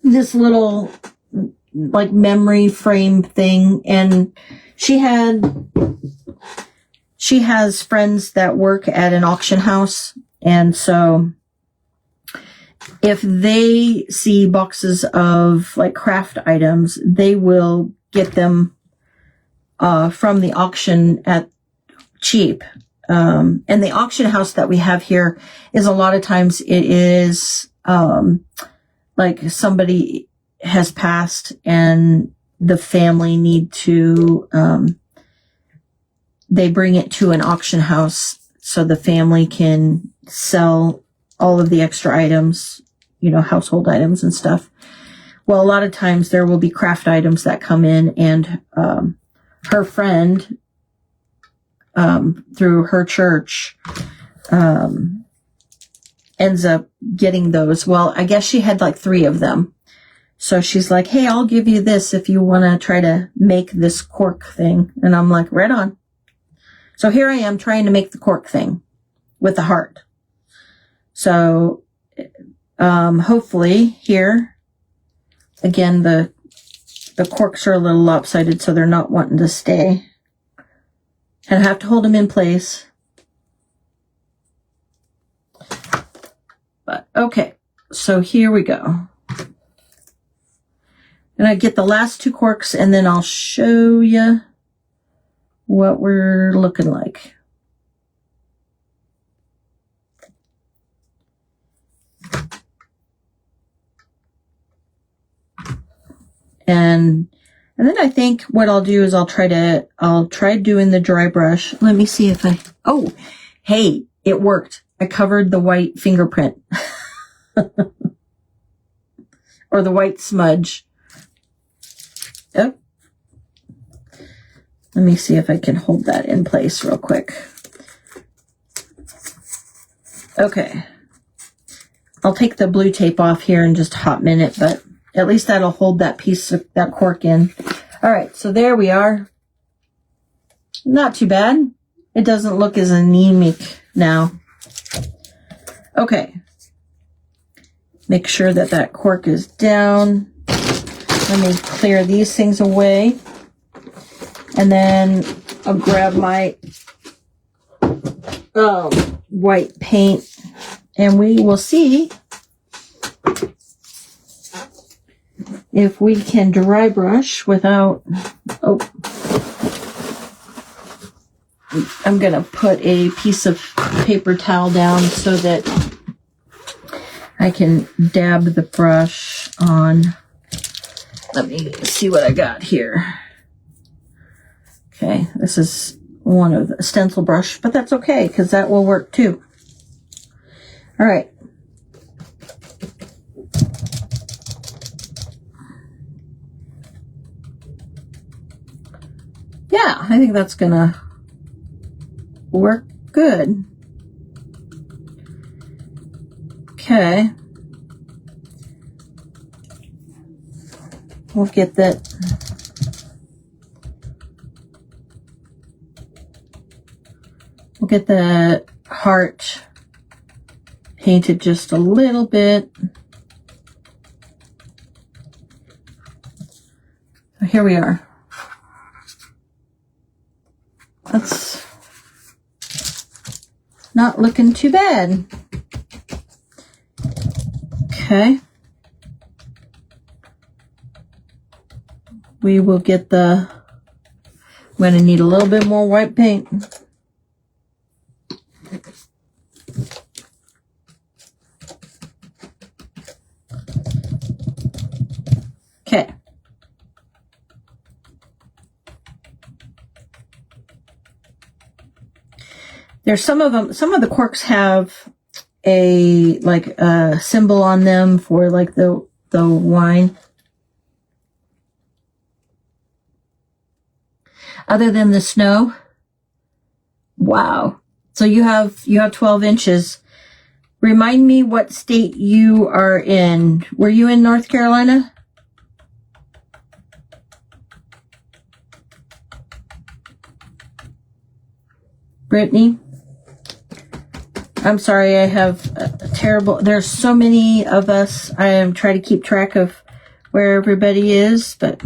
this little memory frame thing. And she has friends that work at an auction house. And so if they see boxes of craft items, they will get them from the auction at cheap. And the auction house that we have here is, a lot of times it is somebody has passed and the family need to, they bring it to an auction house so the family can sell all of the extra items, household items and stuff. Well, a lot of times there will be craft items that come in, and her friend, through her church, ends up getting those. Well, I guess she had 3 of them. So she's like, hey, I'll give you this if you want to try to make this cork thing. And I'm like, right on. So here I am trying to make the cork thing with the heart. So hopefully here, again, the corks are a little lopsided, so they're not wanting to stay. And I have to hold them in place. But okay, so here we go. And I get the last 2 corks, and then I'll show you what we're looking like. And then I think what I'll do is I'll try doing the dry brush. Let me see if oh, hey, it worked. I covered the white fingerprint or the white smudge. Oh, let me see if I can hold that in place real quick. Okay. I'll take the blue tape off here in just a hot minute, but at least that'll hold that piece of that cork in. All right, so there we are. Not too bad. It doesn't look as anemic now. Okay. Make sure that that cork is down. Let me clear these things away. And then I'll grab my white paint, and we will see if we can dry brush without, I'm going to put a piece of paper towel down so that I can dab the brush on. Let me see what I got here. Okay, this is one of the stencil brush, but that's okay because that will work too. All right. Yeah, I think that's gonna work good. Okay. We'll get that. We'll get the heart painted just a little bit. So here we are. That's not looking too bad. Okay. We will get the, I'm going to need a little bit more white paint. Okay. There's some of them, some of the corks have a, like a symbol on them for like the wine. Other than the snow. Wow. So you have 12 inches. Remind me what state you are in. Were you in North Carolina? Brittany? I'm sorry, I have a terrible, there's so many of us. I am trying to keep track of where everybody is, but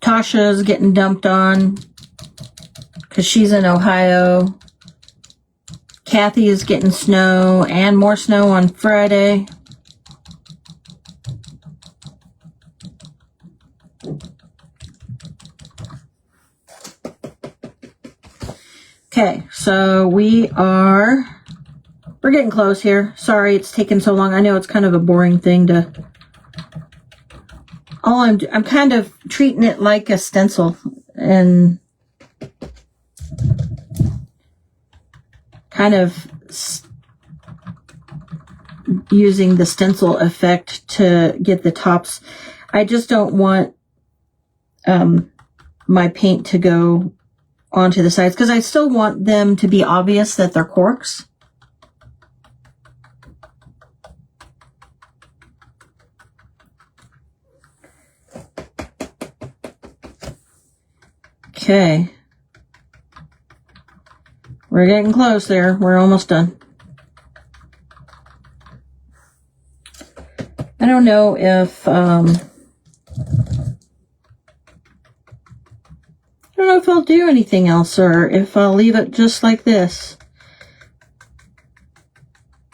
Tasha's getting dumped on because she's in Ohio. Kathy is getting snow and more snow on Friday. Okay, so we're getting close here. Sorry it's taken so long. I know it's kind of a boring thing to, I'm kind of treating it like a stencil and kind of using the stencil effect to get the tops. I just don't want my paint to go onto the sides, because I still want them to be obvious that they're corks. Okay. We're getting close there. We're almost done. I don't know if, I'll do anything else, or if I'll leave it just like this.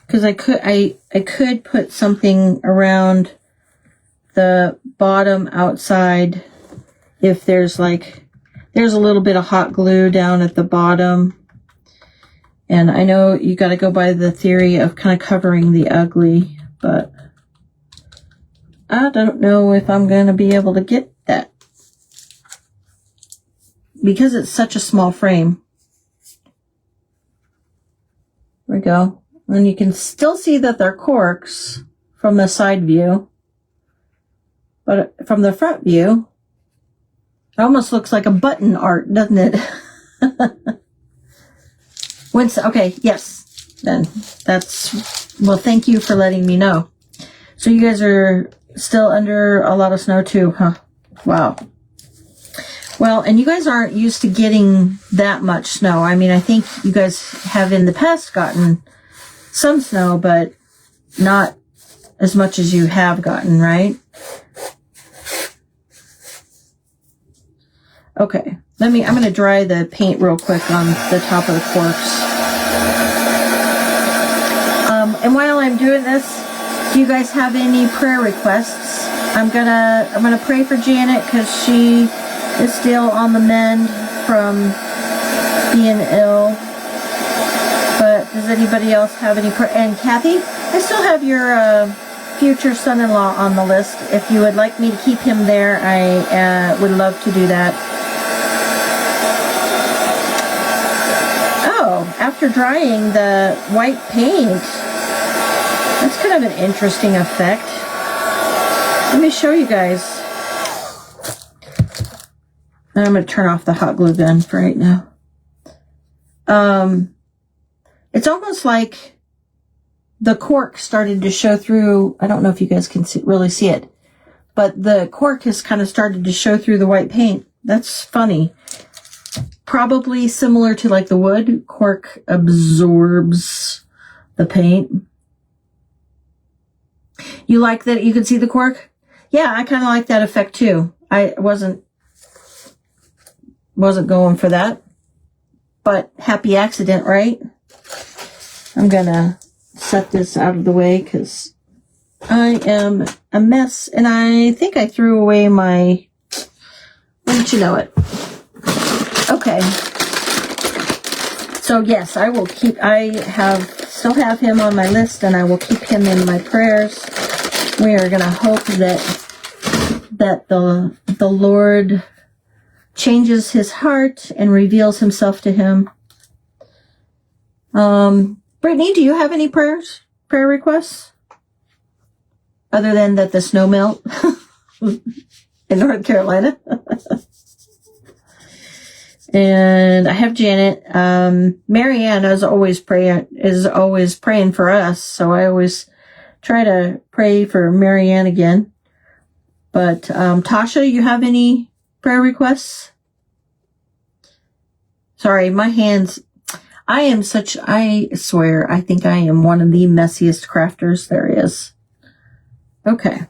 Because I could put something around the bottom outside if there's a little bit of hot glue down at the bottom. And I know you got to go by the theory of kind of covering the ugly, but I don't know if I'm going to be able to get that, because it's such a small frame. There we go. And you can still see that they're corks from the side view, but from the front view, it almost looks like a button art, doesn't it? Okay, yes, then well, thank you for letting me know. So you guys are still under a lot of snow too, huh? Wow. Well, and you guys aren't used to getting that much snow. I mean, I think you guys have in the past gotten some snow, but not as much as you have gotten, right? Okay, I'm going to dry the paint real quick on the top of the corks. And while I'm doing this, do you guys have any prayer requests? I'm gonna pray for Janet, because she is still on the mend from being ill. But does anybody else have any prayer? And Kathy, I still have your future son-in-law on the list. If you would like me to keep him there, I would love to do that. Oh, after drying the white paint, that's kind of an interesting effect. Let me show you guys. And I'm going to turn off the hot glue gun for right now. It's almost like the cork started to show through. I don't know if you guys can really see it, but the cork has kind of started to show through the white paint. That's funny. Probably similar to like the wood. Cork absorbs the paint. You like that you can see the cork? Yeah, I kind of like that effect too. I wasn't going for that, but happy accident, right? I'm gonna set this out of the way because I am a mess, and I think I threw away my, wouldn't you know it? Okay. So yes, I will keep, still have him on my list, and I will keep him in my prayers. We are going to hope that the Lord changes his heart and reveals himself to him. Brittany, do you have any prayer requests? Other than that the snow melt in North Carolina. And I have Janet. Marianne is always praying for us, so I always try to pray for Marianne again. But Tasha, you have any prayer requests? Sorry, my hands. I swear, I think I am one of the messiest crafters there is. Okay.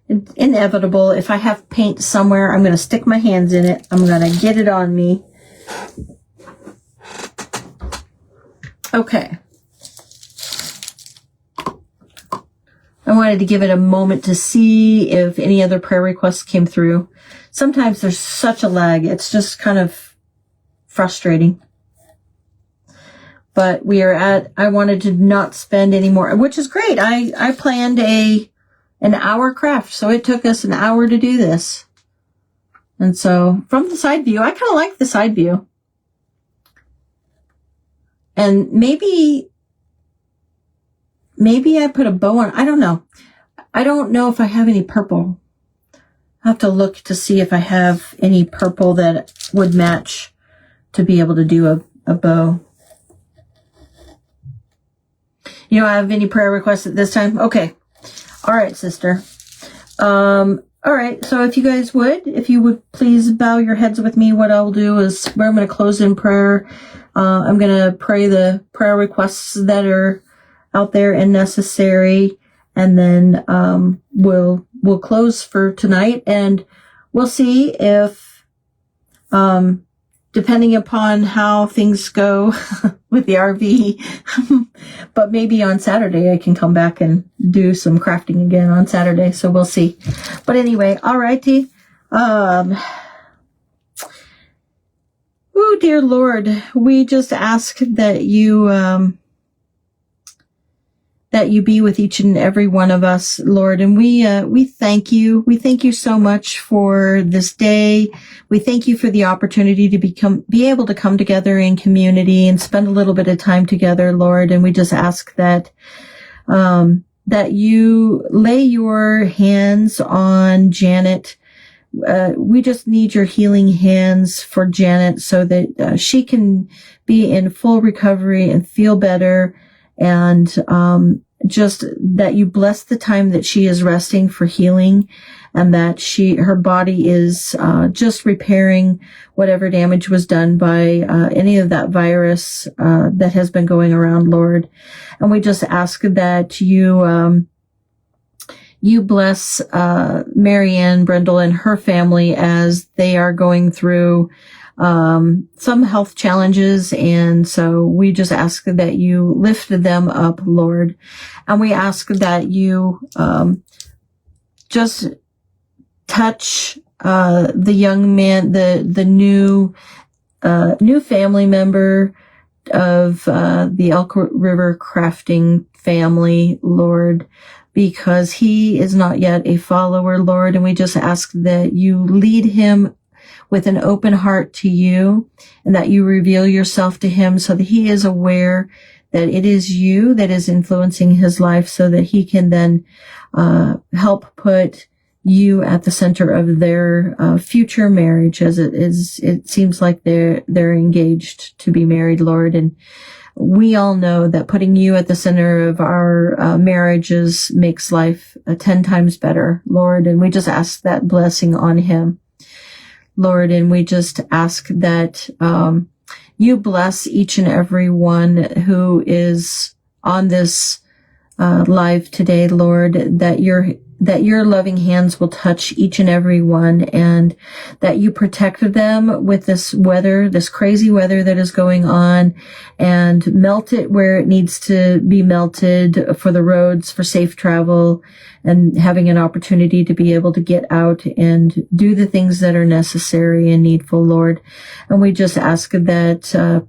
Inevitable. If I have paint somewhere, I'm going to stick my hands in it. I'm going to get it on me. Okay. I wanted to give it a moment to see if any other prayer requests came through. Sometimes there's such a lag. It's just kind of frustrating. But I wanted to not spend any more, which is great. I planned an hour craft, so it took us an hour to do this. And so from the side view, I kind of like the side view. And maybe I put a bow on. I don't know. I don't know if I have any purple. I have to look to see if I have any purple that would match to be able to do a bow. You don't have any prayer requests at this time? Okay. All right, sister. All right. So if you would please bow your heads with me, what I'll do is I'm going to close in prayer. I'm going to pray the prayer requests that are out there and necessary. And then, we'll close for tonight, and we'll see if, depending upon how things go with the RV, but maybe on Saturday I can come back and do some crafting again on Saturday. So we'll see. But anyway, all righty. Oh, dear Lord, we just ask that you be with each and every one of us, Lord. And we thank you. We thank you so much for this day. We thank you for the opportunity to be able to come together in community and spend a little bit of time together, Lord. And we just ask that you lay your hands on Janet. We just need your healing hands for Janet so that she can be in full recovery and feel better. And just that you bless the time that she is resting for healing, and that her body is just repairing whatever damage was done by any of that virus that has been going around, Lord. And we just ask that you bless Marianne Brendel and her family as they are going through some health challenges. And so we just ask that you lift them up, Lord. And we ask that you, just touch, the young man, the new family member of, the Elk River crafting family, Lord, because he is not yet a follower, Lord. And we just ask that you lead him with an open heart to you, and that you reveal yourself to him so that he is aware that it is you that is influencing his life, so that he can then help put you at the center of their future marriage, as it seems like they're engaged to be married, Lord. And we all know that putting you at the center of our marriages makes life 10 times better, Lord. And we just ask that blessing on him, Lord. And we just ask that you bless each and every one who is on this live today, Lord, that your loving hands will touch each and every one, and that you protect them with this weather, this crazy weather that is going on, and melt it where it needs to be melted for the roads, for safe travel, and having an opportunity to be able to get out and do the things that are necessary and needful, Lord. And we just ask that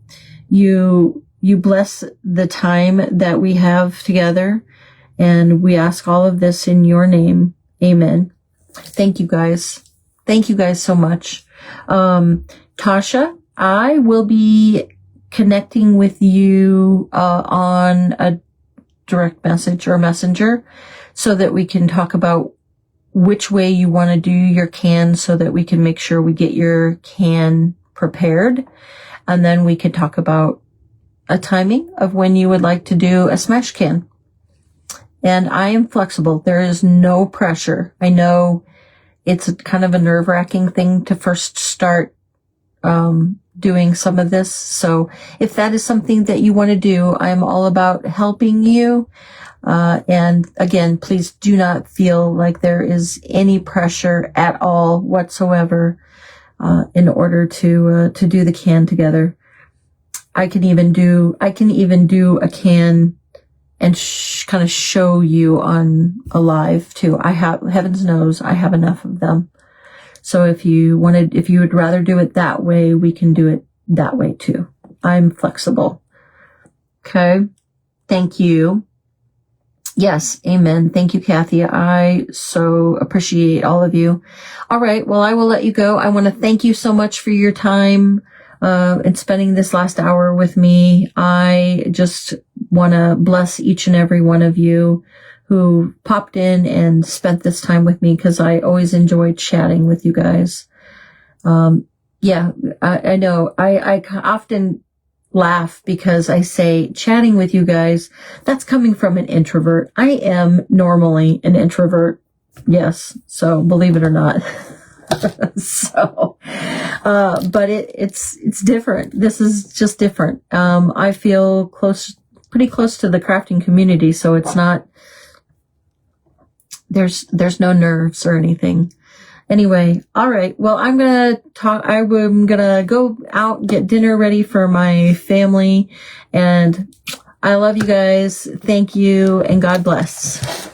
you bless the time that we have together. And we ask all of this in your name. Amen. Thank you guys. Thank you guys so much. Tasha, I will be connecting with you on a direct message or messenger, so that we can talk about which way you want to do your can, so that we can make sure we get your can prepared. And then we could talk about a timing of when you would like to do a smash can. And I am flexible. There is no pressure. I know it's kind of a nerve-wracking thing to first start doing some of this. So if that is something that you want to do, I'm all about helping you. And again, please do not feel like there is any pressure at all whatsoever in order to do the can together. I can even do a can and kind of show you on a live too. Heavens knows I have enough of them. So if you would rather do it that way, we can do it that way too. I'm flexible. Okay. Thank you. Yes. Amen. Thank you, Kathy. I so appreciate all of you. All right. Well, I will let you go. I want to thank you so much for your time, and spending this last hour with me. I just want to bless each and every one of you who popped in and spent this time with me, because I always enjoy chatting with you guys. Yeah, I know. I often laugh because I say chatting with you guys, that's coming from an introvert. I am normally an introvert. Yes. So believe it or not. So, but it's different. This is just different. I feel pretty close to the crafting community. So it's not, there's no nerves or anything. Anyway, all right. Well, I'm going to go out and get dinner ready for my family. And I love you guys. Thank you. And God bless.